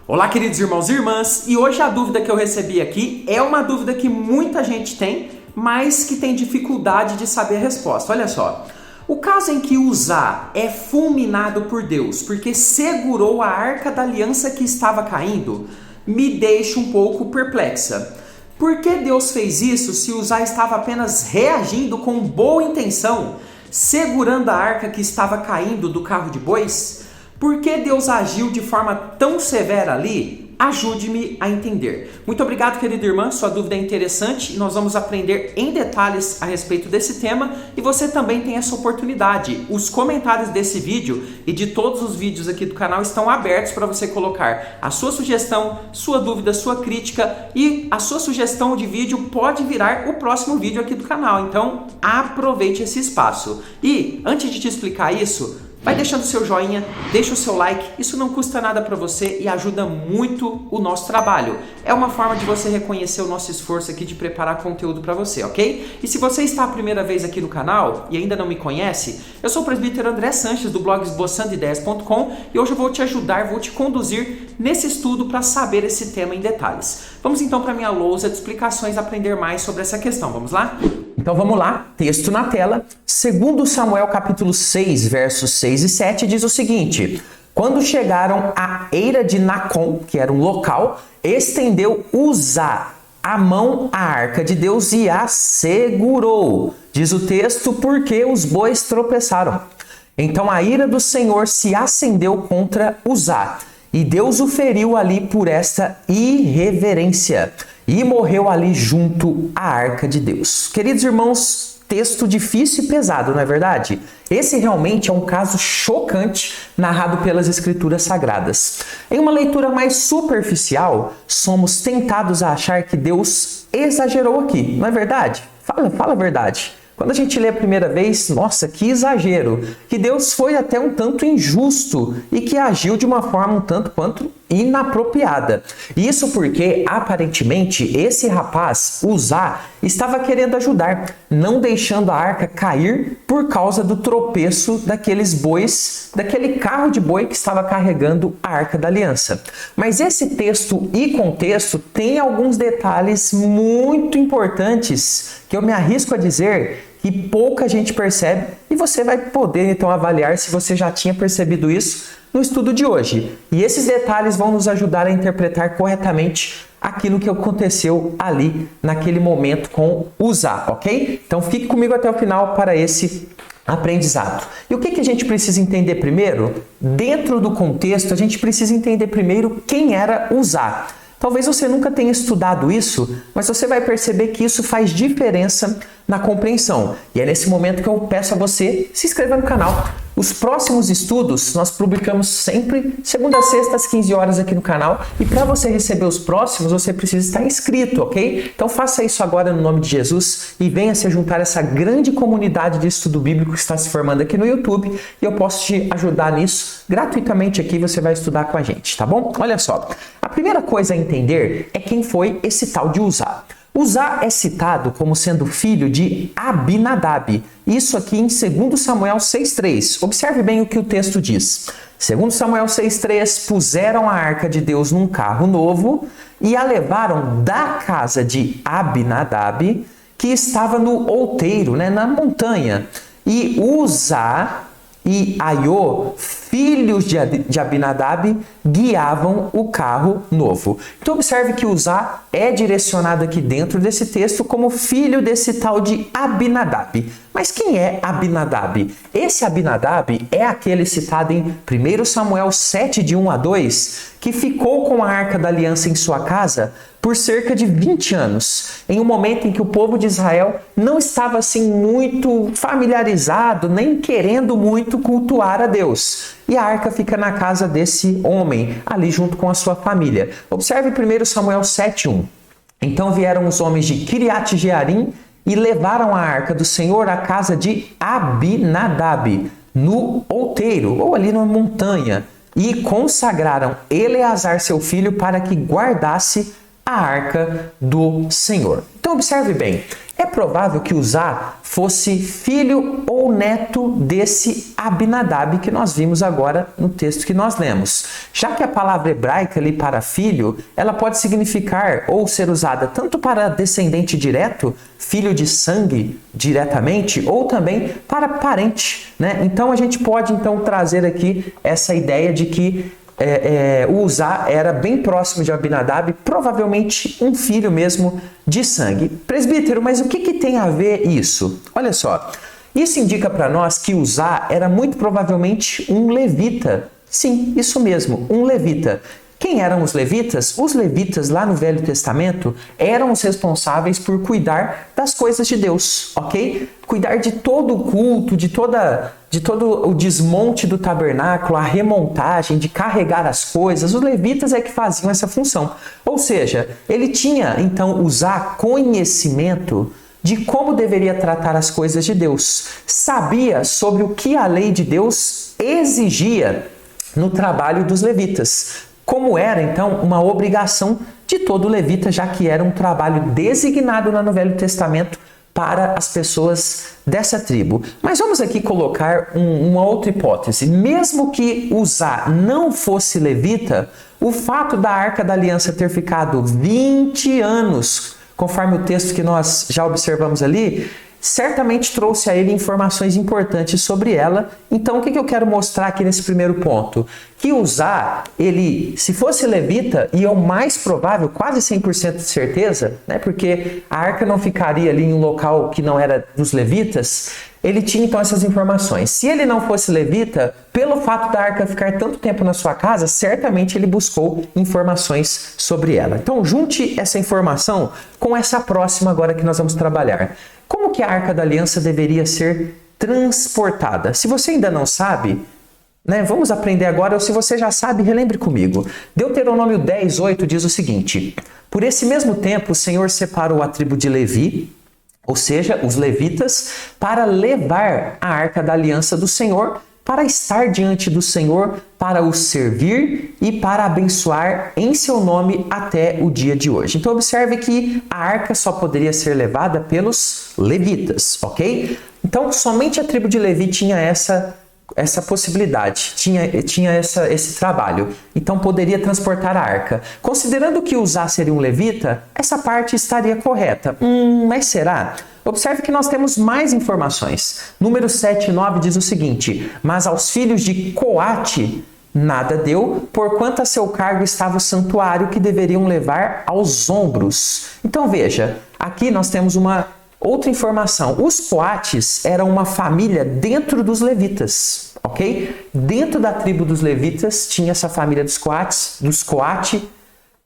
Olá, queridos irmãos e irmãs, e hoje a dúvida que eu recebi aqui é uma dúvida que muita gente tem, mas que tem dificuldade de saber a resposta. Olha só, o caso em que Uzá é fulminado por Deus porque segurou a arca da aliança que estava caindo, me deixa um pouco perplexa. Por que Deus fez isso se Uzá estava apenas reagindo com boa intenção, segurando a arca que estava caindo do carro de bois? Por que Deus agiu de forma tão severa ali? Ajude-me a entender. Muito obrigado, querida irmã, sua dúvida é interessante e nós vamos aprender em detalhes a respeito desse tema e você também tem essa oportunidade. Os comentários desse vídeo e de todos os vídeos aqui do canal estão abertos para você colocar a sua sugestão, sua dúvida, sua crítica e a sua sugestão de vídeo pode virar o próximo vídeo aqui do canal. Então, aproveite esse espaço. E, antes de te explicar isso, vai deixando o seu joinha, deixa o seu like, isso não custa nada para você e ajuda muito o nosso trabalho. É uma forma de você reconhecer o nosso esforço aqui de preparar conteúdo para você, ok? E se você está a primeira vez aqui no canal e ainda não me conhece, eu sou o presbítero André Sanches do blog esboçandoideias.com e hoje eu vou te ajudar, vou te conduzir nesse estudo para saber esse tema em detalhes. Vamos então para a minha lousa de explicações aprender mais sobre essa questão, vamos lá? Então vamos lá, texto na tela, 2 Samuel capítulo 6, versos 6 e 7 diz o seguinte: quando chegaram à eira de Nacon, que era um local, estendeu Uzá a mão à arca de Deus e a segurou. Diz o texto, porque os bois tropeçaram. Então a ira do Senhor se acendeu contra Uzá, e Deus o feriu ali por esta irreverência. E morreu ali junto à arca de Deus. Queridos irmãos, texto difícil e pesado, não é verdade? Esse realmente é um caso chocante narrado pelas Escrituras Sagradas. Em uma leitura mais superficial, somos tentados a achar que Deus exagerou aqui, não é verdade? Fala a verdade. Quando a gente lê a primeira vez, nossa, que exagero, que Deus foi até um tanto injusto e que agiu de uma forma um tanto quanto inapropriada. Isso porque, aparentemente, esse rapaz, Uzá, estava querendo ajudar, não deixando a arca cair por causa do tropeço daqueles bois, daquele carro de boi que estava carregando a arca da aliança. Mas esse texto e contexto tem alguns detalhes muito importantes que eu me arrisco a dizer que pouca gente percebe e você vai poder então avaliar se você já tinha percebido isso no estudo de hoje. E esses detalhes vão nos ajudar a interpretar corretamente aquilo que aconteceu ali naquele momento com Uzá, ok? Então fique comigo até o final para esse aprendizado. E o que a gente precisa entender primeiro? Dentro do contexto, a gente precisa entender primeiro quem era Uzá. Talvez você nunca tenha estudado isso, mas você vai perceber que isso faz diferença na compreensão. E é nesse momento que eu peço a você se inscrever no canal. Os próximos estudos nós publicamos sempre segunda a sexta às 15 horas aqui no canal. E para você receber os próximos, você precisa estar inscrito, ok? Então faça isso agora no nome de Jesus e venha se juntar a essa grande comunidade de estudo bíblico que está se formando aqui no YouTube. E eu posso te ajudar nisso gratuitamente aqui, você vai estudar com a gente, tá bom? Olha só, a primeira coisa a entender é quem foi esse tal de Uzá. Uzá é citado como sendo filho de Abinadab. Isso aqui em 2 Samuel 6,3. Observe bem o que o texto diz. 2 Samuel 6,3, puseram a arca de Deus num carro novo e a levaram da casa de Abinadab, que estava no outeiro, na montanha. E Uzá e Aiô, filhos de Abinadab, guiavam o carro novo. Então observe que Uzá é direcionado aqui dentro desse texto como filho desse tal de Abinadab. Mas quem é Abinadab? Esse Abinadab é aquele citado em 1 Samuel 7, de 1 a 2, que ficou com a arca da aliança em sua casa por cerca de 20 anos, em um momento em que o povo de Israel não estava assim muito familiarizado, nem querendo muito cultuar a Deus. E a arca fica na casa desse homem, ali junto com a sua família. Observe 1 Samuel 7:1. Então vieram os homens de Kiriat Jearim e levaram a arca do Senhor à casa de Abinadab, no outeiro, ou ali na montanha, e consagraram Eleazar, seu filho, para que guardasse a arca do Senhor. Então observe bem, É provável que Uzá fosse filho ou neto desse Abinadab que nós vimos agora no texto que nós lemos. Já que a palavra hebraica ali para filho, ela pode significar ou ser usada tanto para descendente direto, filho de sangue diretamente, ou também para parente, né? Então a gente pode então trazer aqui essa ideia de que o Uzá era bem próximo de Abinadab, provavelmente um filho mesmo de sangue. Presbítero, mas o que tem a ver isso? Olha só, isso indica para nós que Uzá era muito provavelmente um levita. Sim, isso mesmo, um levita. Quem eram os levitas? Os levitas lá no Velho Testamento eram os responsáveis por cuidar das coisas de Deus, ok? Cuidar de todo o culto, de todo o desmonte do tabernáculo, a remontagem, de carregar as coisas. Os levitas é que faziam essa função. Ou seja, ele tinha então usar conhecimento de como deveria tratar as coisas de Deus. Sabia sobre o que a lei de Deus exigia no trabalho dos levitas. Como era, então, uma obrigação de todo levita, já que era um trabalho designado lá no Velho Testamento para as pessoas dessa tribo. Mas vamos aqui colocar uma outra hipótese. Mesmo que Uzá não fosse levita, o fato da Arca da Aliança ter ficado 20 anos, conforme o texto que nós já observamos ali, certamente trouxe a ele informações importantes sobre ela. Então, o que eu quero mostrar aqui nesse primeiro ponto? Que Uzá, ele, se fosse levita, e é o mais provável, quase 100% de certeza, né, porque a arca não ficaria ali em um local que não era dos levitas, ele tinha então essas informações. Se ele não fosse levita, pelo fato da arca ficar tanto tempo na sua casa, certamente ele buscou informações sobre ela. Então, junte essa informação com essa próxima agora que nós vamos trabalhar. Como que a Arca da Aliança deveria ser transportada? Se você ainda não sabe, né, vamos aprender agora, ou se você já sabe, relembre comigo. Deuteronômio 10:8 diz o seguinte: por esse mesmo tempo o Senhor separou a tribo de Levi, ou seja, os levitas, para levar a Arca da Aliança do Senhor, para estar diante do Senhor, para o servir e para abençoar em seu nome até o dia de hoje. Então observe que a arca só poderia ser levada pelos levitas, ok? Então somente a tribo de Levi tinha essa possibilidade, tinha esse trabalho. Então poderia transportar a arca. Considerando que Uzá seria um levita, essa parte estaria correta. Mas será? Observe que nós temos mais informações. Número 7:9 diz o seguinte: mas aos filhos de Coate nada deu, porquanto a seu cargo estava o santuário que deveriam levar aos ombros. Então veja, aqui nós temos uma outra informação. Os Coates eram uma família dentro dos levitas, ok? Dentro da tribo dos levitas tinha essa família dos Coate,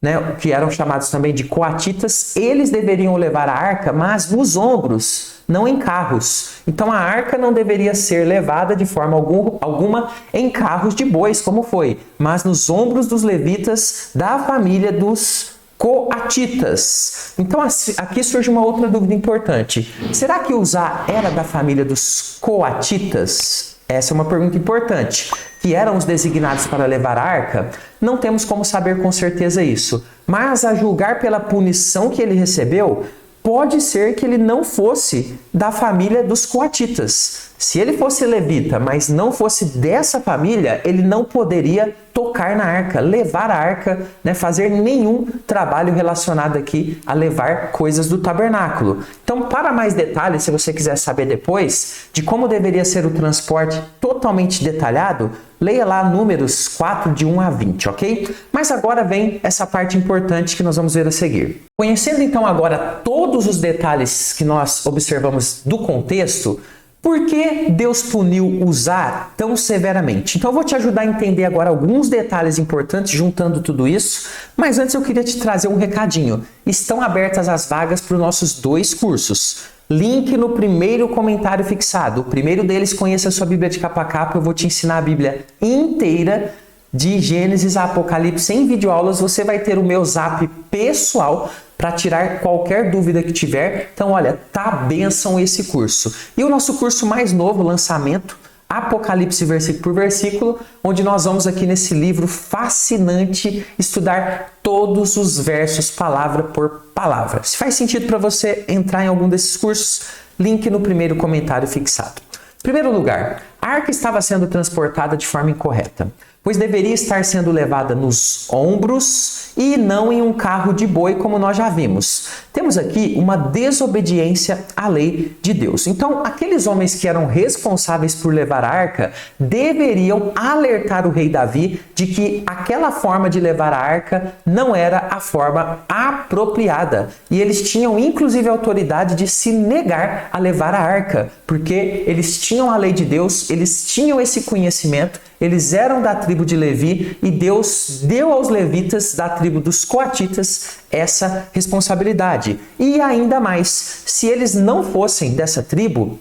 né, que eram chamados também de coatitas. Eles deveriam levar a arca, mas nos ombros, não em carros. Então a arca não deveria ser levada de forma alguma em carros de bois, como foi, mas nos ombros dos levitas da família dos coatitas. Então aqui surge uma outra dúvida importante. Será que Uzá era da família dos coatitas? Essa é uma pergunta importante. Que eram os designados para levar a arca? Não temos como saber com certeza isso. Mas a julgar pela punição que ele recebeu, pode ser que ele não fosse da família dos coatitas. Se ele fosse levita, mas não fosse dessa família, ele não poderia tocar na arca, levar a arca, né, fazer nenhum trabalho relacionado aqui a levar coisas do tabernáculo. Então, para mais detalhes, se você quiser saber depois de como deveria ser o transporte totalmente detalhado, leia lá Números 4, de 1 a 20, ok? Mas agora vem essa parte importante que nós vamos ver a seguir. Conhecendo então agora todos os detalhes que nós observamos do contexto, por que Deus puniu Uzá tão severamente? Então eu vou te ajudar a entender agora alguns detalhes importantes juntando tudo isso, mas antes eu queria te trazer um recadinho. Estão abertas as vagas para os nossos 2 cursos. Link no primeiro comentário fixado. O primeiro deles, conheça a sua Bíblia de capa a capa. Eu vou te ensinar a Bíblia inteira, de Gênesis a Apocalipse, em videoaulas. Você vai ter o meu zap pessoal para tirar qualquer dúvida que tiver. Então, olha, tá bênção esse curso. E o nosso curso mais novo, lançamento, Apocalipse versículo por versículo, onde nós vamos aqui nesse livro fascinante estudar todos os versos palavra por palavra. Se faz sentido para você entrar em algum desses cursos, link no primeiro comentário fixado. Em primeiro lugar, a arca estava sendo transportada de forma incorreta, pois deveria estar sendo levada nos ombros e não em um carro de boi, como nós já vimos. Temos aqui uma desobediência à lei de Deus. Então, aqueles homens que eram responsáveis por levar a arca deveriam alertar o rei Davi de que aquela forma de levar a arca não era a forma apropriada. E eles tinham, inclusive, a autoridade de se negar a levar a arca, porque eles tinham a lei de Deus, eles tinham esse conhecimento, eles eram da tribo de Levi e Deus deu aos levitas da tribo dos coatitas essa responsabilidade. E ainda mais, se eles não fossem dessa tribo,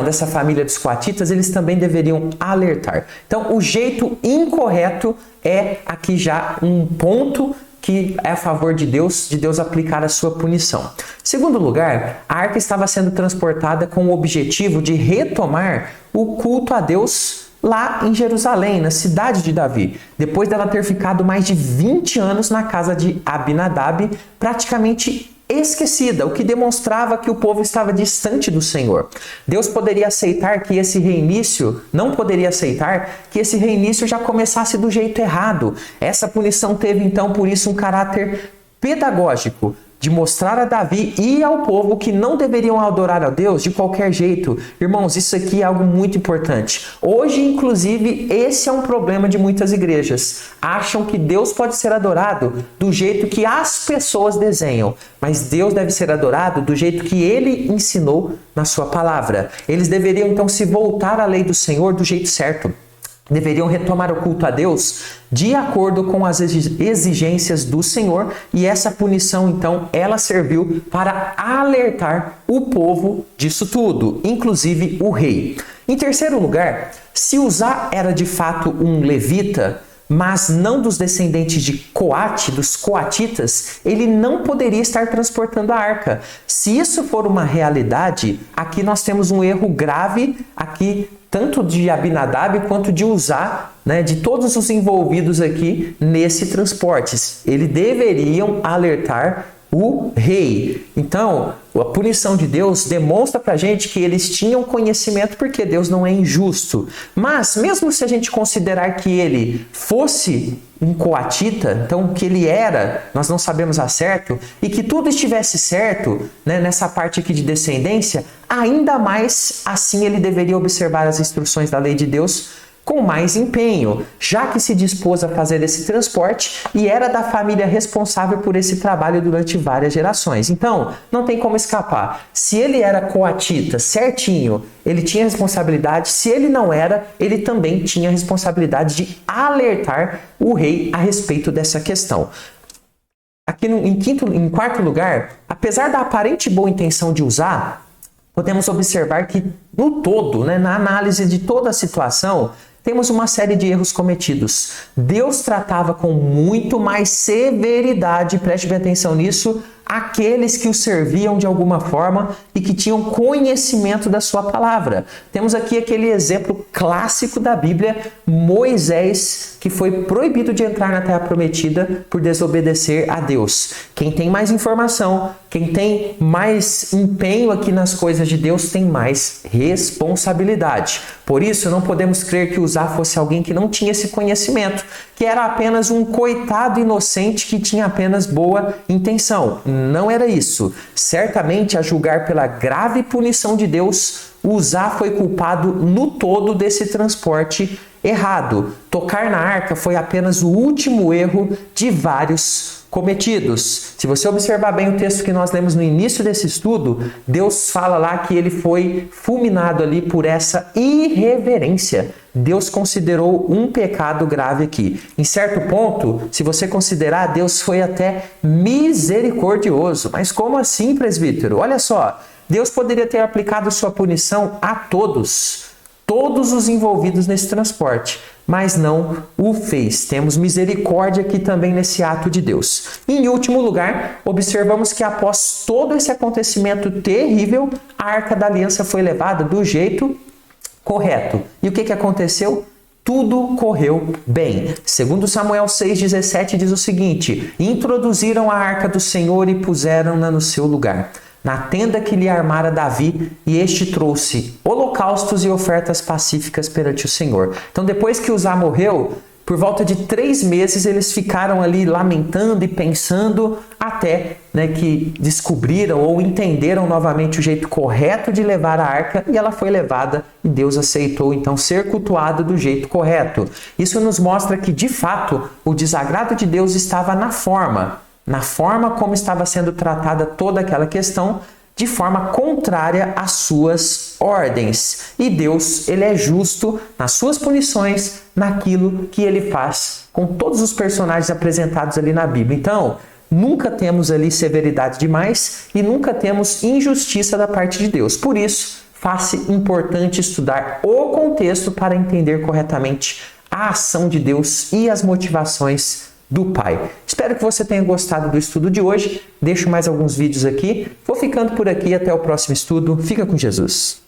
dessa família dos coatitas, eles também deveriam alertar. Então, o jeito incorreto é aqui já um ponto que é a favor de Deus aplicar a sua punição. Segundo lugar, a arca estava sendo transportada com o objetivo de retomar o culto a Deus lá em Jerusalém, na cidade de Davi, depois dela ter ficado mais de 20 anos na casa de Abinadab, praticamente esquecida, o que demonstrava que o povo estava distante do Senhor. Deus poderia aceitar que esse reinício, não poderia aceitar que esse reinício já começasse do jeito errado. Essa punição teve então por isso um caráter pedagógico, de mostrar a Davi e ao povo que não deveriam adorar a Deus de qualquer jeito. Irmãos, isso aqui é algo muito importante. Hoje, inclusive, esse é um problema de muitas igrejas. Acham que Deus pode ser adorado do jeito que as pessoas desenham, mas Deus deve ser adorado do jeito que Ele ensinou na sua palavra. Eles deveriam, então, se voltar à lei do Senhor do jeito certo. Deveriam retomar o culto a Deus de acordo com as exigências do Senhor, e essa punição, então, ela serviu para alertar o povo disso tudo, inclusive o rei. Em terceiro lugar, se Uzá era de fato um levita, mas não dos descendentes de Coate, dos coatitas, ele não poderia estar transportando a arca. Se isso for uma realidade, aqui nós temos um erro grave, aqui tanto de Abinadab quanto de Uzá, de todos os envolvidos aqui nesse transporte. Eles deveriam alertar o rei. Então, a punição de Deus demonstra pra gente que eles tinham conhecimento, porque Deus não é injusto. Mas, mesmo se a gente considerar que ele fosse um coatita, então que ele era, nós não sabemos a certo, e que tudo estivesse certo, nessa parte aqui de descendência, ainda mais assim ele deveria observar as instruções da lei de Deus com mais empenho, já que se dispôs a fazer esse transporte e era da família responsável por esse trabalho durante várias gerações. Então, não tem como escapar. Se ele era coatita certinho, ele tinha responsabilidade. Se ele não era, ele também tinha responsabilidade de alertar o rei a respeito dessa questão. Aqui em quarto lugar, apesar da aparente boa intenção de Uzá, podemos observar que no todo, na análise de toda a situação, temos uma série de erros cometidos. Deus tratava com muito mais severidade, preste bem atenção nisso, aqueles que o serviam de alguma forma e que tinham conhecimento da sua palavra. Temos aqui aquele exemplo clássico da Bíblia, Moisés, que foi proibido de entrar na Terra Prometida por desobedecer a Deus. Quem tem mais informação, quem tem mais empenho aqui nas coisas de Deus, tem mais responsabilidade. Por isso, não podemos crer que Uzá fosse alguém que não tinha esse conhecimento, que era apenas um coitado inocente que tinha apenas boa intenção. Não era isso. Certamente, a julgar pela grave punição de Deus, Uzá foi culpado no todo desse transporte errado. Tocar na arca foi apenas o último erro de vários cometidos. Se você observar bem o texto que nós lemos no início desse estudo, Deus fala lá que ele foi fulminado ali por essa irreverência. Deus considerou um pecado grave aqui. Em certo ponto, se você considerar, Deus foi até misericordioso. Mas como assim, presbítero? Olha só, Deus poderia ter aplicado sua punição a todos os envolvidos nesse transporte, mas não o fez. Temos misericórdia aqui também nesse ato de Deus. E, em último lugar, observamos que após todo esse acontecimento terrível, a Arca da Aliança foi levada do jeito correto. E o que aconteceu? Tudo correu bem. Segundo Samuel 6,17 diz o seguinte: introduziram a arca do Senhor e puseram-na no seu lugar, na tenda que lhe armara Davi, e este trouxe holocaustos e ofertas pacíficas perante o Senhor. Então, depois que Uzá morreu, por volta de 3 meses eles ficaram ali lamentando e pensando até que descobriram ou entenderam novamente o jeito correto de levar a arca, e ela foi levada e Deus aceitou então ser cultuada do jeito correto. Isso nos mostra que de fato o desagrado de Deus estava na forma como estava sendo tratada toda aquela questão, de forma contrária às suas ordens. E Deus, ele é justo nas suas punições, naquilo que ele faz com todos os personagens apresentados ali na Bíblia. Então, nunca temos ali severidade demais e nunca temos injustiça da parte de Deus. Por isso, faz-se importante estudar o contexto para entender corretamente a ação de Deus e as motivações do Pai. Espero que você tenha gostado do estudo de hoje. Deixo mais alguns vídeos aqui. Vou ficando por aqui. Até o próximo estudo. Fica com Jesus.